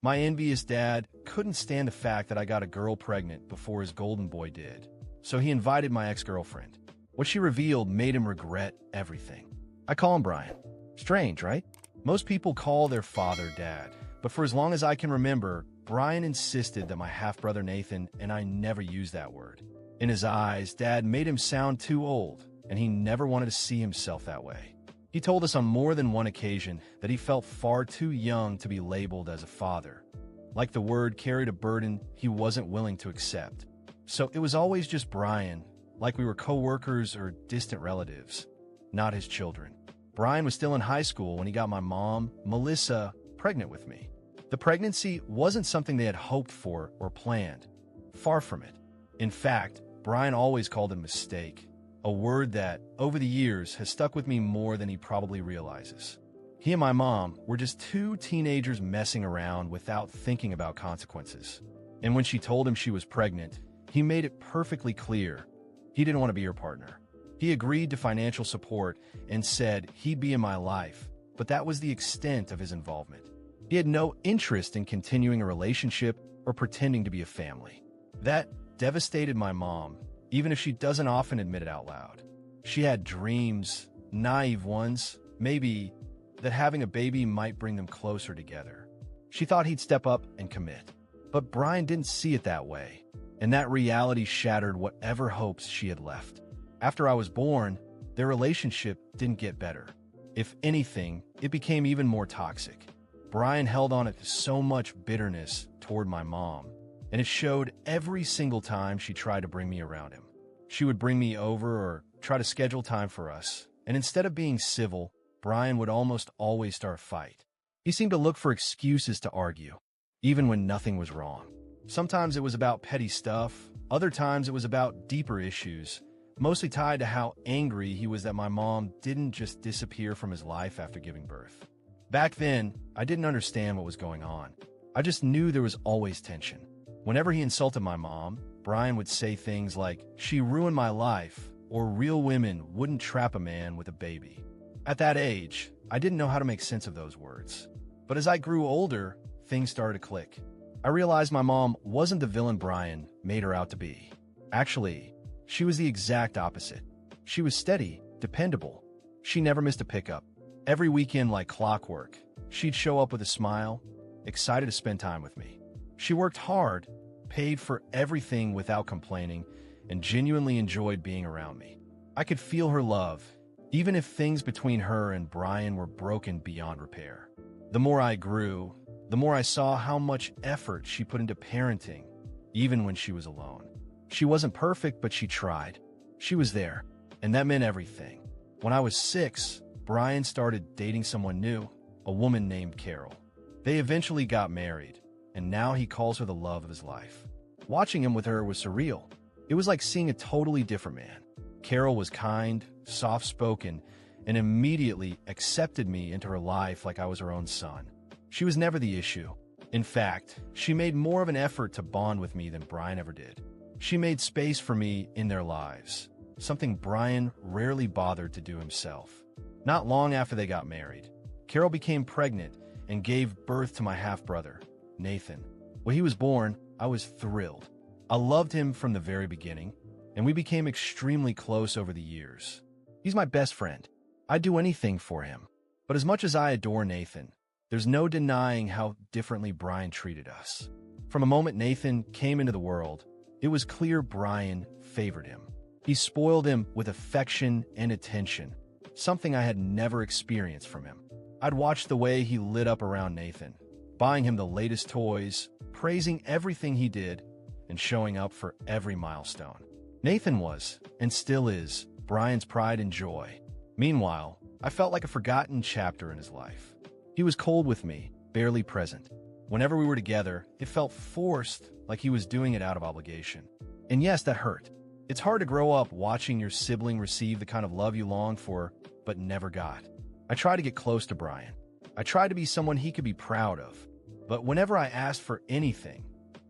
My envious dad couldn't stand the fact that I got a girl pregnant before his golden boy did, so he invited my ex-girlfriend. What she revealed made him regret everything. I call him Brian. Strange, right? Most people call their father dad, but for as long as I can remember, Brian insisted that my half-brother Nathan and I never used that word. In his eyes, Dad made him sound too old, and he never wanted to see himself that way. He told us on more than one occasion that he felt far too young to be labeled as a father. Like the word carried a burden he wasn't willing to accept. So it was always just Brian, like we were co-workers or distant relatives, not his children. Brian was still in high school when he got my mom, Melissa, pregnant with me. The pregnancy wasn't something they had hoped for or planned. Far from it. In fact, Brian always called it a mistake, a word that, over the years, has stuck with me more than he probably realizes. He and my mom were just two teenagers messing around without thinking about consequences. And when she told him she was pregnant, he made it perfectly clear he didn't want to be her partner. He agreed to financial support and said he'd be in my life, but that was the extent of his involvement. He had no interest in continuing a relationship or pretending to be a family. That devastated my mom, even if she doesn't often admit it out loud. She had dreams, naive ones, maybe, that having a baby might bring them closer together. She thought he'd step up and commit. But Brian didn't see it that way, and that reality shattered whatever hopes she had left. After I was born, their relationship didn't get better. If anything, it became even more toxic. Brian held on to so much bitterness toward my mom, and it showed every single time she tried to bring me around him. She would bring me over or try to schedule time for us, and instead of being civil, Brian would almost always start a fight. He seemed to look for excuses to argue, even when nothing was wrong. Sometimes it was about petty stuff, other times it was about deeper issues, mostly tied to how angry he was that my mom didn't just disappear from his life after giving birth. Back then, I didn't understand what was going on. I just knew there was always tension. Whenever he insulted my mom, Brian would say things like, "She ruined my life," or "real women wouldn't trap a man with a baby." At that age, I didn't know how to make sense of those words. But as I grew older, things started to click. I realized my mom wasn't the villain Brian made her out to be. Actually, she was the exact opposite. She was steady, dependable. She never missed a pickup. Every weekend, like clockwork, she'd show up with a smile, excited to spend time with me. She worked hard, paid for everything without complaining, and genuinely enjoyed being around me. I could feel her love, even if things between her and Brian were broken beyond repair. The more I grew, the more I saw how much effort she put into parenting, even when she was alone. She wasn't perfect, but she tried. She was there, and that meant everything. When I was 6, Brian started dating someone new, a woman named Carol. They eventually got married, and now he calls her the love of his life. Watching him with her was surreal. It was like seeing a totally different man. Carol was kind, soft-spoken, and immediately accepted me into her life like I was her own son. She was never the issue. In fact, she made more of an effort to bond with me than Brian ever did. She made space for me in their lives, something Brian rarely bothered to do himself. Not long after they got married, Carol became pregnant and gave birth to my half-brother, Nathan. When he was born, I was thrilled. I loved him from the very beginning, and we became extremely close over the years. He's my best friend. I'd do anything for him. But as much as I adore Nathan, there's no denying how differently Brian treated us. From the moment Nathan came into the world, it was clear Brian favored him. He spoiled him with affection and attention, something I had never experienced from him. I'd watch the way he lit up around Nathan, buying him the latest toys, praising everything he did, and showing up for every milestone. Nathan was, and still is, Brian's pride and joy. Meanwhile, I felt like a forgotten chapter in his life. He was cold with me, barely present. Whenever we were together, it felt forced, like he was doing it out of obligation. And yes, that hurt. It's hard to grow up watching your sibling receive the kind of love you longed for, but never got. I tried to get close to Brian. I tried to be someone he could be proud of. But whenever I asked for anything,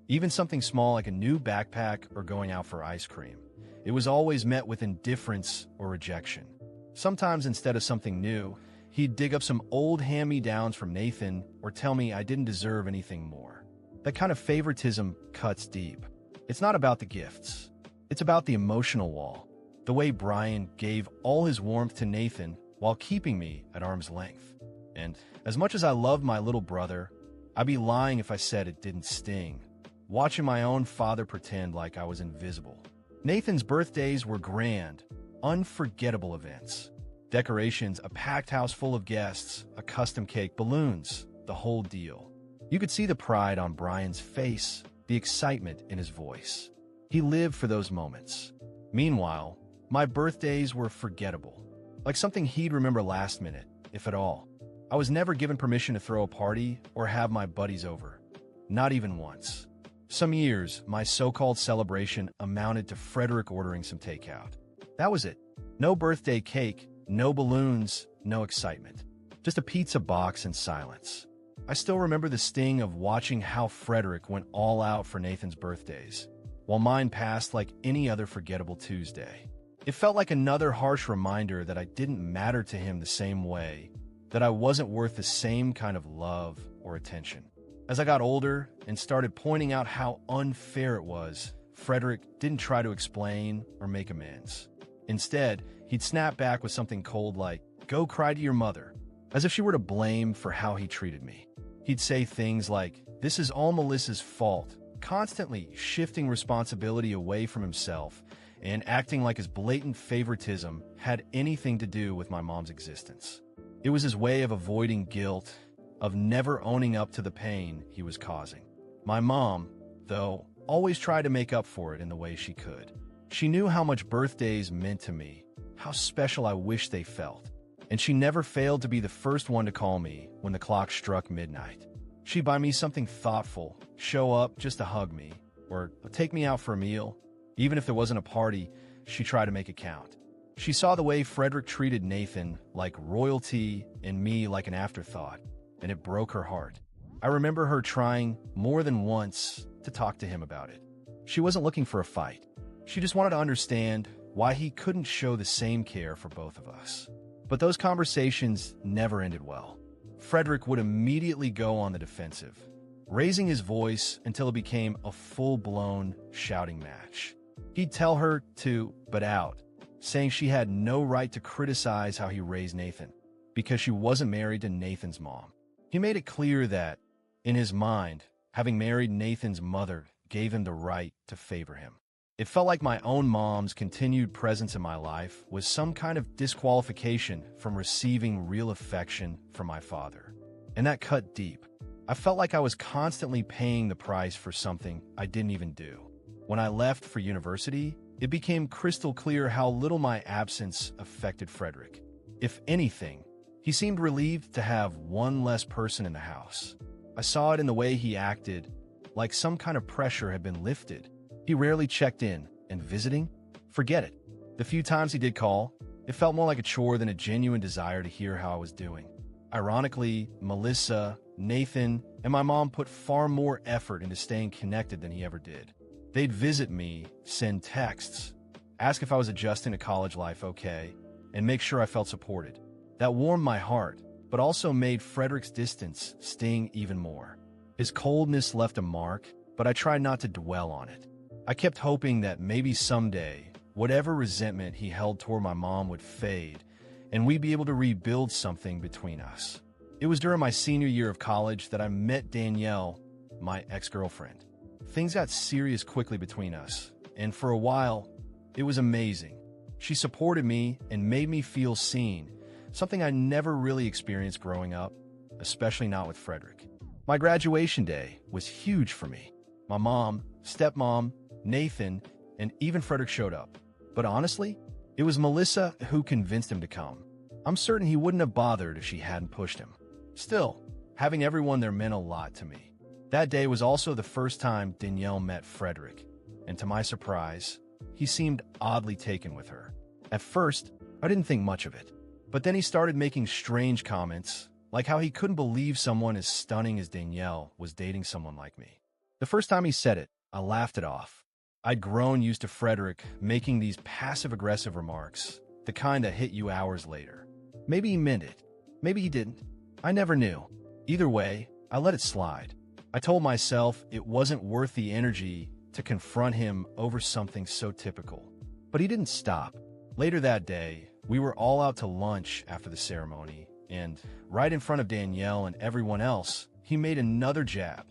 even something small like a new backpack or going out for ice cream, it was always met with indifference or rejection. Sometimes instead of something new, He'd dig up some old hand-me-downs from Nathan or tell me I didn't deserve anything more. That kind of favoritism cuts deep. It's not about the gifts. It's about the emotional wall. The way Brian gave all his warmth to Nathan while keeping me at arm's length. And as much as I love my little brother, I'd be lying if I said it didn't sting. Watching my own father pretend like I was invisible. Nathan's birthdays were grand, unforgettable events. Decorations, a packed house full of guests, a custom cake, balloons, the whole deal. You could see the pride on Brian's face, the excitement in his voice. He lived for those moments. Meanwhile, my birthdays were forgettable, like something he'd remember last minute, if at all. I was never given permission to throw a party or have my buddies over, not even once. Some years, my so-called celebration amounted to Frederick ordering some takeout. That was it. No birthday cake, no balloons, no excitement. Just a pizza box and silence. I still remember the sting of watching how Frederick went all out for Nathan's birthdays, while mine passed like any other forgettable Tuesday. It felt like another harsh reminder that I didn't matter to him the same way, that I wasn't worth the same kind of love or attention. As I got older and started pointing out how unfair it was, Frederick didn't try to explain or make amends. Instead, he'd snap back with something cold like, "Go cry to your mother," as if she were to blame for how he treated me. He'd say things like, "This is all Melissa's fault," constantly shifting responsibility away from himself and acting like his blatant favoritism had anything to do with my mom's existence. It was his way of avoiding guilt, of never owning up to the pain he was causing. My mom, though, always tried to make up for it in the way she could. She knew how much birthdays meant to me, how special I wished they felt, and she never failed to be the first one to call me when the clock struck midnight. She'd buy me something thoughtful, show up just to hug me, or take me out for a meal. Even if there wasn't a party, she tried to make it count. She saw the way Frederick treated Nathan like royalty and me like an afterthought, and it broke her heart. I remember her trying more than once to talk to him about it. She wasn't looking for a fight. She just wanted to understand why he couldn't show the same care for both of us. But those conversations never ended well. Frederick would immediately go on the defensive, raising his voice until it became a full-blown shouting match. He'd tell her to butt out, saying she had no right to criticize how he raised Nathan, because she wasn't married to Nathan's mom. He made it clear that, in his mind, having married Nathan's mother gave him the right to favor him. It felt like my own mom's continued presence in my life was some kind of disqualification from receiving real affection from my father. And that cut deep. I felt like I was constantly paying the price for something I didn't even do. When I left for university, it became crystal clear how little my absence affected Frederick. If anything, he seemed relieved to have one less person in the house. I saw it in the way he acted, like some kind of pressure had been lifted. He rarely checked in, and visiting? Forget it. The few times he did call, it felt more like a chore than a genuine desire to hear how I was doing. Ironically, Melissa, Nathan, and my mom put far more effort into staying connected than he ever did. They'd visit me, send texts, ask if I was adjusting to college life okay, and make sure I felt supported. That warmed my heart, but also made Frederick's distance sting even more. His coldness left a mark, but I tried not to dwell on it. I kept hoping that maybe someday, whatever resentment he held toward my mom would fade, and we'd be able to rebuild something between us. It was during my senior year of college that I met Danielle, my ex-girlfriend. Things got serious quickly between us, and for a while, it was amazing. She supported me and made me feel seen, something I never really experienced growing up, especially not with Frederick. My graduation day was huge for me. My mom, stepmom, Nathan, and even Frederick showed up. But honestly, it was Melissa who convinced him to come. I'm certain he wouldn't have bothered if she hadn't pushed him. Still, having everyone there meant a lot to me. That day was also the first time Danielle met Frederick, and to my surprise, he seemed oddly taken with her. At first, I didn't think much of it, but then he started making strange comments, like how he couldn't believe someone as stunning as Danielle was dating someone like me. The first time he said it, I laughed it off. I'd grown used to Frederick making these passive-aggressive remarks, the kind that hit you hours later. Maybe he meant it. Maybe he didn't. I never knew. Either way, I let it slide. I told myself it wasn't worth the energy to confront him over something so typical. But he didn't stop. Later that day, we were all out to lunch after the ceremony, and right in front of Danielle and everyone else, he made another jab.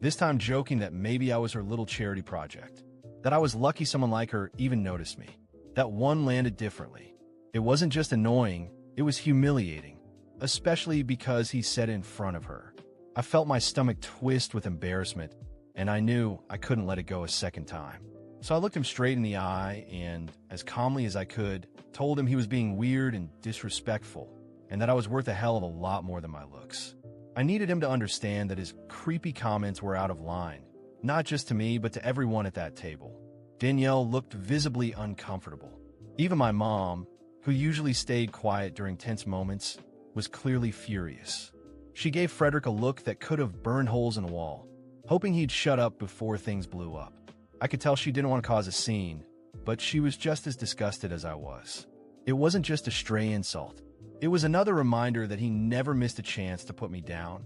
This time joking that maybe I was her little charity project, that I was lucky someone like her even noticed me. That one landed differently. It wasn't just annoying, it was humiliating, especially because he said it in front of her. I felt my stomach twist with embarrassment, and I knew I couldn't let it go a second time. So I looked him straight in the eye and, as calmly as I could, told him he was being weird and disrespectful, and that I was worth a hell of a lot more than my looks. I needed him to understand that his creepy comments were out of line, not just to me, but to everyone at that table. Danielle looked visibly uncomfortable. Even my mom, who usually stayed quiet during tense moments, was clearly furious. She gave Frederick a look that could have burned holes in a wall, hoping he'd shut up before things blew up. I could tell she didn't want to cause a scene, but she was just as disgusted as I was. It wasn't just a stray insult. It was another reminder that he never missed a chance to put me down,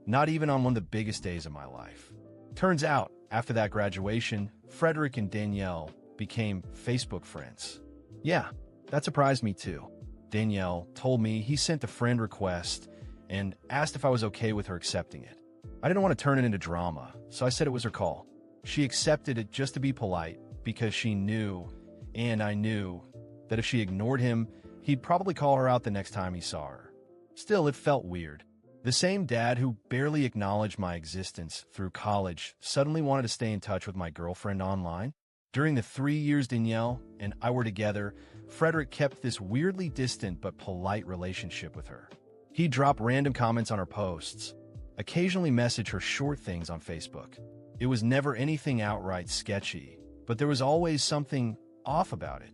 not even on one of the biggest days of my life. Turns out, after that graduation, Frederick and Danielle became Facebook friends. Yeah, that surprised me too. Danielle told me he sent a friend request and asked if I was okay with her accepting it. I didn't want to turn it into drama, so I said it was her call. She accepted it just to be polite because she knew, and I knew, that if she ignored him, he'd probably call her out the next time he saw her. Still, it felt weird. The same dad who barely acknowledged my existence through college suddenly wanted to stay in touch with my girlfriend online. During the 3 years Danielle and I were together, Frederick kept this weirdly distant but polite relationship with her. He'd drop random comments on her posts, occasionally message her short things on Facebook. It was never anything outright sketchy, but there was always something off about it.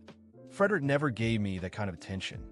Frederick never gave me that kind of attention.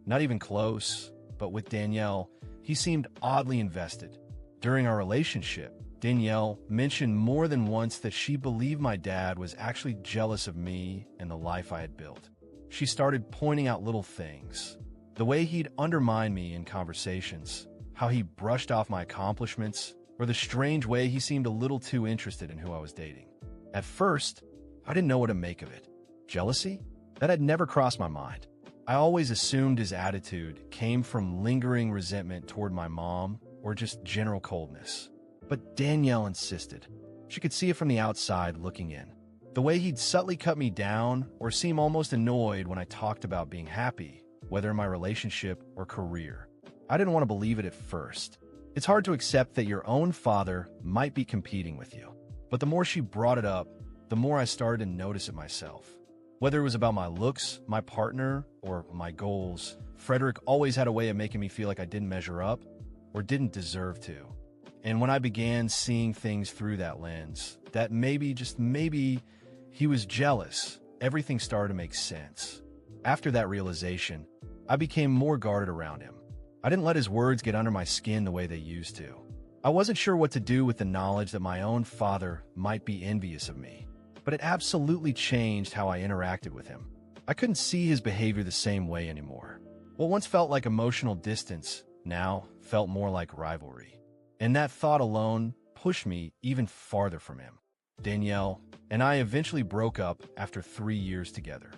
Not even close, but with Danielle, he seemed oddly invested. During our relationship, Danielle mentioned more than once that she believed my dad was actually jealous of me and the life I had built. She started pointing out little things. The way he'd undermine me in conversations, how he brushed off my accomplishments, or the strange way he seemed a little too interested in who I was dating. At first, I didn't know what to make of it. Jealousy? That had never crossed my mind. I always assumed his attitude came from lingering resentment toward my mom or just general coldness. But Danielle insisted. She could see it from the outside looking in. The way he'd subtly cut me down or seem almost annoyed when I talked about being happy, whether in my relationship or career. I didn't want to believe it at first. It's hard to accept that your own father might be competing with you. But the more she brought it up, the more I started to notice it myself. Whether it was about my looks, my partner, or my goals, Frederick always had a way of making me feel like I didn't measure up or didn't deserve to. And when I began seeing things through that lens, that maybe, just maybe, he was jealous, everything started to make sense. After that realization, I became more guarded around him. I didn't let his words get under my skin the way they used to. I wasn't sure what to do with the knowledge that my own father might be envious of me, but it absolutely changed how I interacted with him. I couldn't see his behavior the same way anymore. What once felt like emotional distance now felt more like rivalry. And that thought alone pushed me even farther from him. Danielle and I eventually broke up after 3 years together.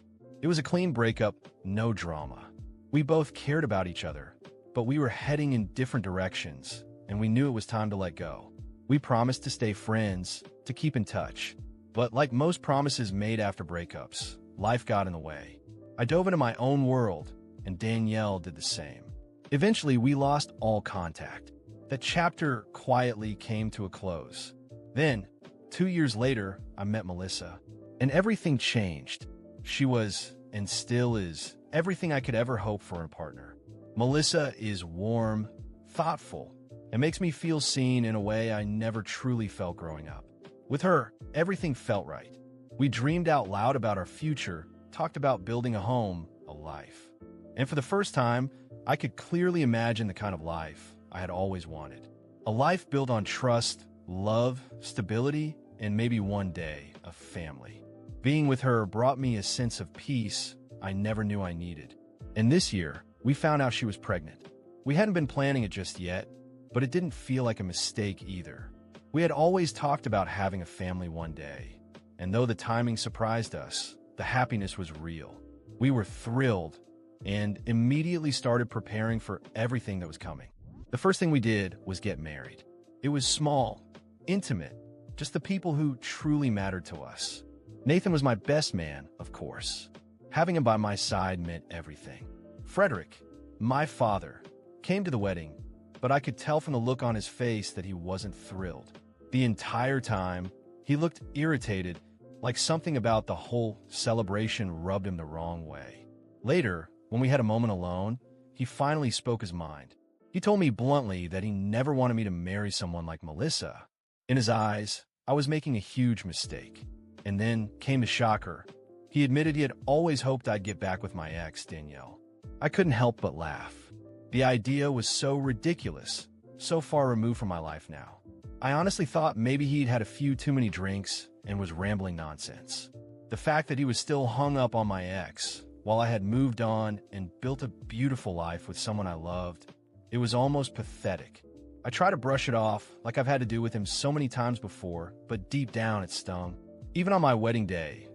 It was a clean breakup, no drama. We both cared about each other, but we were heading in different directions, and we knew it was time to let go. We promised to stay friends, to keep in touch. But like most promises made after breakups, life got in the way. I dove into my own world, and Danielle did the same. Eventually, we lost all contact. That chapter quietly came to a close. Then, 2 years later, I met Melissa, and everything changed. She was, and still is, everything I could ever hope for in a partner. Melissa is warm, thoughtful, and makes me feel seen in a way I never truly felt growing up. With her, everything felt right. We dreamed out loud about our future, talked about building a home, a life. And for the first time, I could clearly imagine the kind of life I had always wanted. A life built on trust, love, stability, and maybe one day, a family. Being with her brought me a sense of peace I never knew I needed. And this year, we found out she was pregnant. We hadn't been planning it just yet, but it didn't feel like a mistake either. We had always talked about having a family one day, and though the timing surprised us, the happiness was real. We were thrilled and immediately started preparing for everything that was coming. The first thing we did was get married. It was small, intimate, just the people who truly mattered to us. Nathan was my best man, of course. Having him by my side meant everything. Frederick, my father, came to the wedding, but I could tell from the look on his face that he wasn't thrilled. The entire time, he looked irritated, like something about the whole celebration rubbed him the wrong way. Later, when we had a moment alone, he finally spoke his mind. He told me bluntly that he never wanted me to marry someone like Melissa. In his eyes, I was making a huge mistake. And then came the shocker. He admitted he had always hoped I'd get back with my ex, Danielle. I couldn't help but laugh. The idea was so ridiculous, so far removed from my life now. I honestly thought maybe he'd had a few too many drinks and was rambling nonsense. The fact that he was still hung up on my ex, while I had moved on and built a beautiful life with someone I loved, it was almost pathetic. I tried to brush it off like I've had to do with him so many times before, but deep down it stung. Even on my wedding day,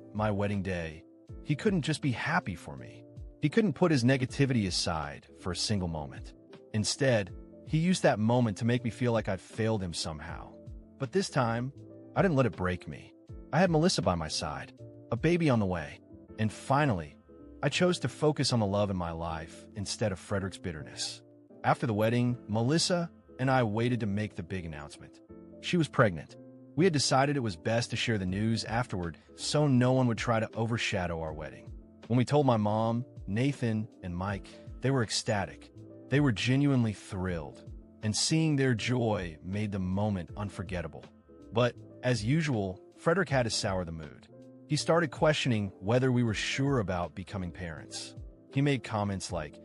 he couldn't just be happy for me. He couldn't put his negativity aside for a single moment. Instead, he used that moment to make me feel like I'd failed him somehow. But this time, I didn't let it break me. I had Melissa by my side, a baby on the way, and finally, I chose to focus on the love in my life instead of Frederick's bitterness. After the wedding, Melissa and I waited to make the big announcement. She was pregnant. We had decided it was best to share the news afterward so no one would try to overshadow our wedding. When we told my mom, Nathan, and Mike, they were ecstatic. They were genuinely thrilled, and seeing their joy made the moment unforgettable. But, as usual, Frederick had to sour the mood. He started questioning whether we were sure about becoming parents. He made comments like,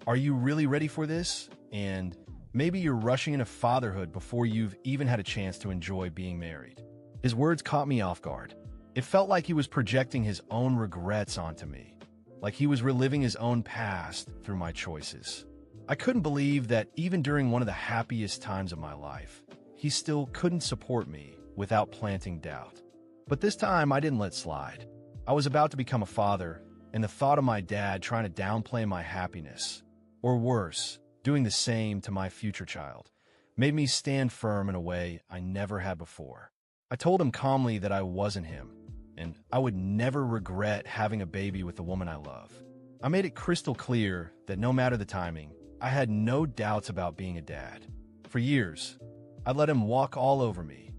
"Are you really ready for this?" And, "Maybe you're rushing into fatherhood before you've even had a chance to enjoy being married." His words caught me off guard. It felt like he was projecting his own regrets onto me, like he was reliving his own past through my choices. I couldn't believe that even during one of the happiest times of my life, he still couldn't support me without planting doubt. But this time, I didn't let slide. I was about to become a father, and the thought of my dad trying to downplay my happiness, or worse, doing the same to my future child, made me stand firm in a way I never had before. I told him calmly that I wasn't him, and I would never regret having a baby with the woman I love. I made it crystal clear that no matter the timing, I had no doubts about being a dad. For years, I let him walk all over me,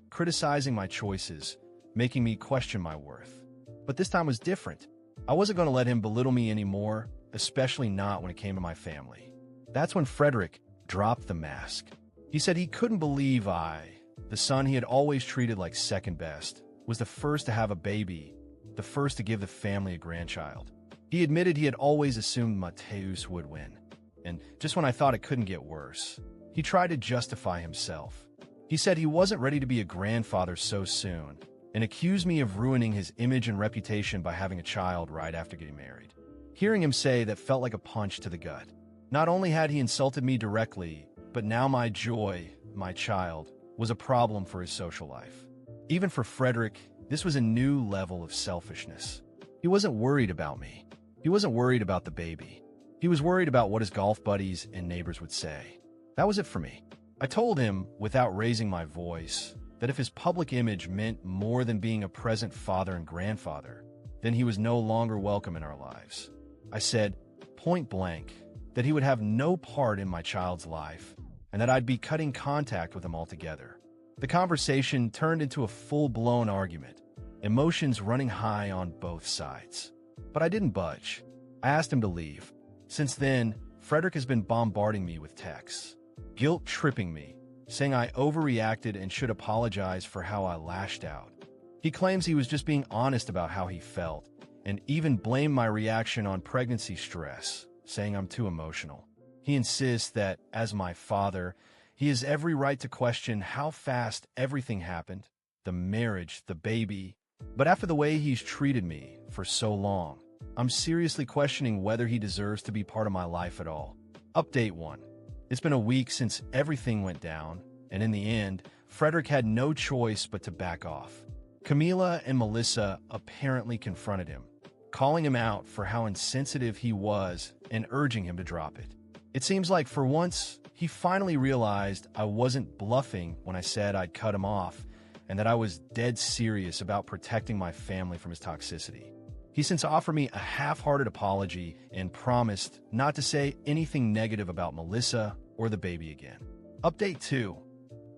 criticizing my choices, making me question my worth. But this time was different. I wasn't going to let him belittle me anymore, especially not when it came to my family. That's when Frederick dropped the mask. He said he couldn't believe the son he had always treated like second best, was the first to have a baby, the first to give the family a grandchild. He admitted he had always assumed Mateus would win. And just when I thought it couldn't get worse, he tried to justify himself. He said he wasn't ready to be a grandfather so soon, and accused me of ruining his image and reputation by having a child right after getting married. Hearing him say that felt like a punch to the gut. Not only had he insulted me directly, but now my joy, my child, was a problem for his social life. Even for Frederick, this was a new level of selfishness. He wasn't worried about me. He wasn't worried about the baby. He was worried about what his golf buddies and neighbors would say. That was it for me. I told him, without raising my voice, that if his public image meant more than being a present father and grandfather, then he was no longer welcome in our lives. I said, point blank, that he would have no part in my child's life, and that I'd be cutting contact with him altogether. The conversation turned into a full-blown argument, emotions running high on both sides. But I didn't budge. I asked him to leave. Since then, Frederick has been bombarding me with texts, guilt-tripping me, saying I overreacted and should apologize for how I lashed out. He claims he was just being honest about how he felt, and even blamed my reaction on pregnancy stress, saying I'm too emotional. He insists that, as my father, he has every right to question how fast everything happened, the marriage, the baby. But after the way he's treated me for so long, I'm seriously questioning whether he deserves to be part of my life at all. Update 1. It's been a week since everything went down, and in the end, Frederick had no choice but to back off. Camila and Melissa apparently confronted him, calling him out for how insensitive he was and urging him to drop it. It seems like for once, he finally realized I wasn't bluffing when I said I'd cut him off and that I was dead serious about protecting my family from his toxicity. He since offered me a half-hearted apology and promised not to say anything negative about Melissa or the baby again. Update 2.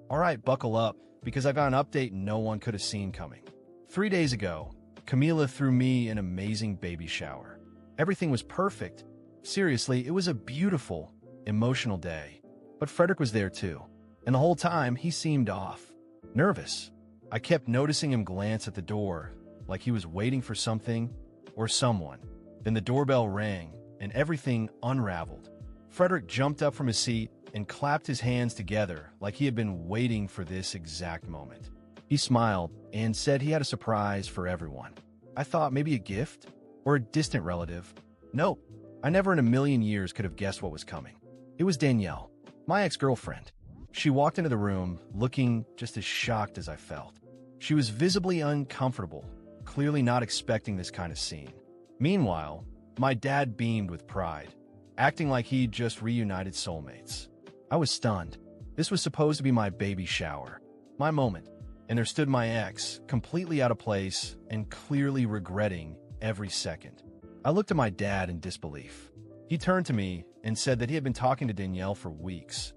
Alright, buckle up, because I got an update no one could have seen coming. 3 days ago, Camila threw me an amazing baby shower. Everything was perfect. Seriously, it was a beautiful, emotional day. But Frederick was there too, and the whole time he seemed off, nervous. I kept noticing him glance at the door, like he was waiting for something or someone. Then the doorbell rang, and everything unraveled. Frederick jumped up from his seat and clapped his hands together like he had been waiting for this exact moment. He smiled and said he had a surprise for everyone. I thought maybe a gift or a distant relative. Nope, I never in a million years could have guessed what was coming. It was Danielle, my ex-girlfriend. She walked into the room looking just as shocked as I felt. She was visibly uncomfortable, clearly not expecting this kind of scene. Meanwhile, my dad beamed with pride, acting like he'd just reunited soulmates. I was stunned. This was supposed to be my baby shower, my moment, and there stood my ex, completely out of place and clearly regretting every second. I looked at my dad in disbelief. He turned to me and said that he had been talking to Danielle for weeks,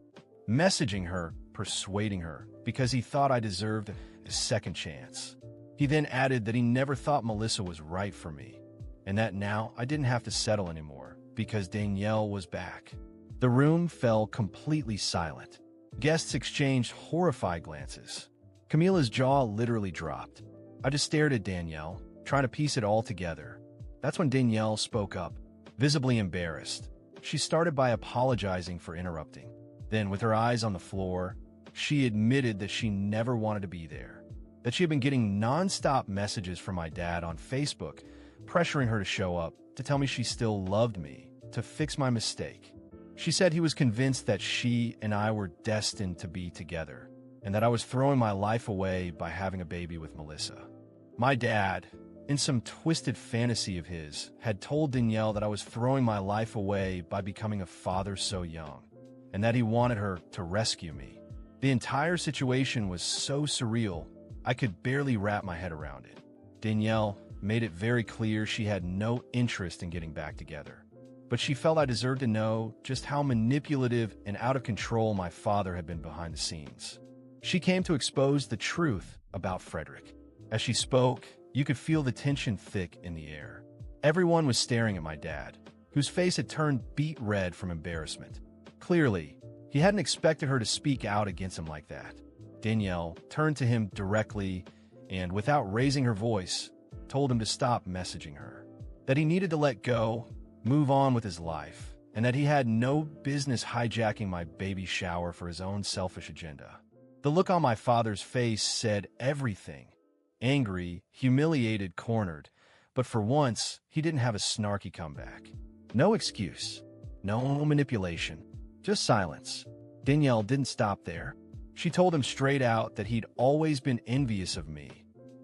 messaging her, persuading her, because he thought I deserved a second chance. He then added that he never thought Melissa was right for me, and that now I didn't have to settle anymore because Danielle was back. The room fell completely silent. Guests exchanged horrified glances. Camila's jaw literally dropped. I just stared at Danielle, trying to piece it all together. That's when Danielle spoke up, visibly embarrassed. She started by apologizing for interrupting. Then, with her eyes on the floor, she admitted that she never wanted to be there, that she had been getting non-stop messages from my dad on Facebook, pressuring her to show up, to tell me she still loved me, to fix my mistake. She said he was convinced that she and I were destined to be together, and that I was throwing my life away by having a baby with Melissa. My dad, in some twisted fantasy of his, had told Danielle that I was throwing my life away by becoming a father so young, and that he wanted her to rescue me. The entire situation was so surreal, I could barely wrap my head around it. Danielle made it very clear she had no interest in getting back together, but she felt I deserved to know just how manipulative and out of control my father had been behind the scenes. She came to expose the truth about Frederick. As she spoke, you could feel the tension thick in the air. Everyone was staring at my dad, whose face had turned beet red from embarrassment. Clearly, he hadn't expected her to speak out against him like that. Danielle turned to him directly and, without raising her voice, told him to stop messaging her, that he needed to let go, move on with his life, and that he had no business hijacking my baby shower for his own selfish agenda. The look on my father's face said everything. Angry, humiliated, cornered, but for once, he didn't have a snarky comeback. No excuse, no manipulation, just silence. Danielle didn't stop there. She told him straight out that he'd always been envious of me,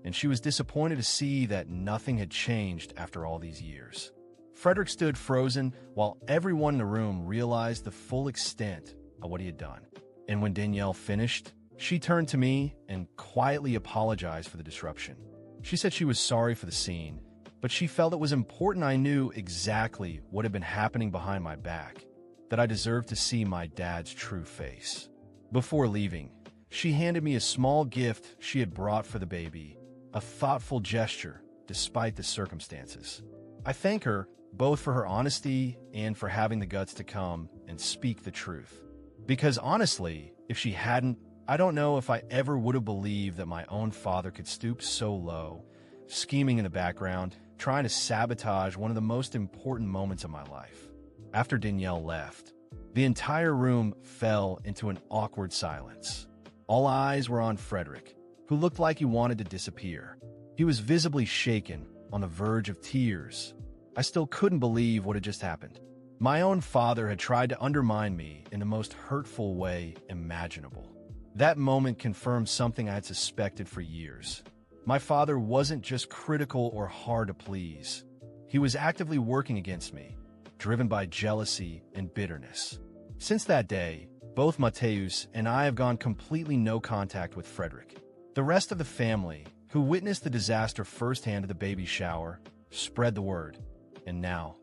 and she was disappointed to see that nothing had changed after all these years. Frederick stood frozen while everyone in the room realized the full extent of what he had done. And when Danielle finished, she turned to me and quietly apologized for the disruption. She said she was sorry for the scene, but she felt it was important I knew exactly what had been happening behind my back, that I deserved to see my dad's true face. Before leaving, she handed me a small gift she had brought for the baby, a thoughtful gesture despite the circumstances. I thank her both for her honesty and for having the guts to come and speak the truth. Because honestly, if she hadn't, I don't know if I ever would have believed that my own father could stoop so low, scheming in the background, trying to sabotage one of the most important moments of my life. After Danielle left, the entire room fell into an awkward silence. All eyes were on Frederick, who looked like he wanted to disappear. He was visibly shaken, on the verge of tears. I still couldn't believe what had just happened. My own father had tried to undermine me in the most hurtful way imaginable. That moment confirmed something I had suspected for years. My father wasn't just critical or hard to please. He was actively working against me, driven by jealousy and bitterness. Since that day, both Mateus and I have gone completely no contact with Frederick. The rest of the family, who witnessed the disaster firsthand at the baby shower, spread the word. And now,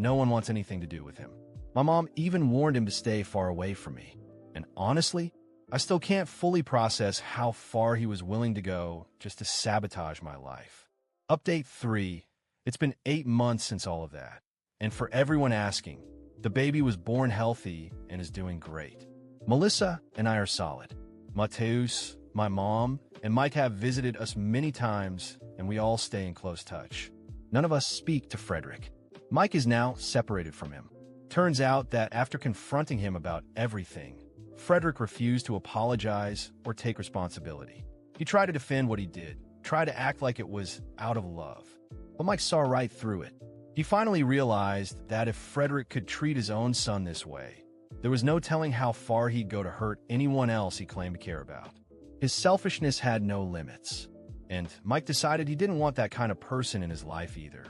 no one wants anything to do with him. My mom even warned him to stay far away from me. And honestly, I still can't fully process how far he was willing to go just to sabotage my life. Update 3. It's been 8 months since all of that. And for everyone asking, the baby was born healthy and is doing great. Melissa and I are solid. Mateus, my mom, and Mike have visited us many times, and we all stay in close touch. None of us speak to Frederick. Mike is now separated from him. Turns out that after confronting him about everything, Frederick refused to apologize or take responsibility. He tried to defend what he did, tried to act like it was out of love. But Mike saw right through it. He finally realized that if Frederick could treat his own son this way, there was no telling how far he'd go to hurt anyone else he claimed to care about. His selfishness had no limits, and Mike decided he didn't want that kind of person in his life either.